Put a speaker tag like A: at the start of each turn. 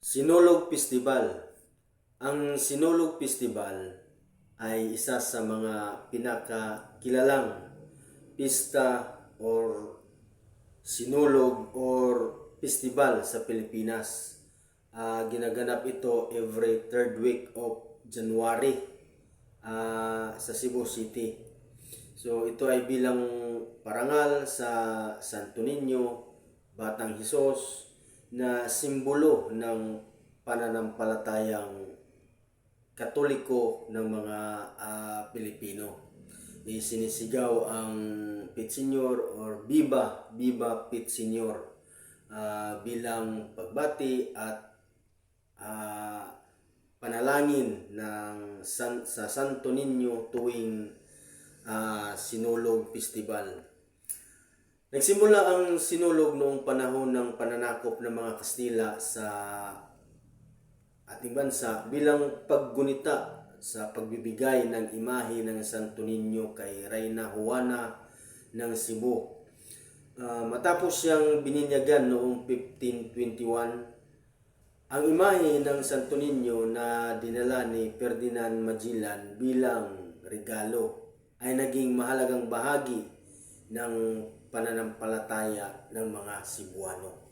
A: Sinulog Festival. Ang Sinulog Festival ay isa sa mga pinakakilalang pista or sinulog or festival sa Pilipinas. Ginaganap ito every third week of January sa Cebu City. So ito ay bilang parangal sa Santo Niño, Batang Hesus, na simbolo ng pananampalatayang Katoliko ng mga Pilipino. Sinisigaw ang Pit Señor or Viva Pit Señor bilang pagbati at panalangin sa Santo Niño tuwing Sinulog Festival. Nagsimula ang sinulog noong panahon ng pananakop ng mga Kastila sa ating bansa bilang paggunita sa pagbibigay ng imahe ng Santo Niño kay Reyna Juana ng Cebu. Matapos siyang bininyagan noong 1521, ang imahe ng Santo Niño na dinala ni Ferdinand Magellan bilang regalo ay naging mahalagang bahagi ng pananampalataya ng mga Cebuano.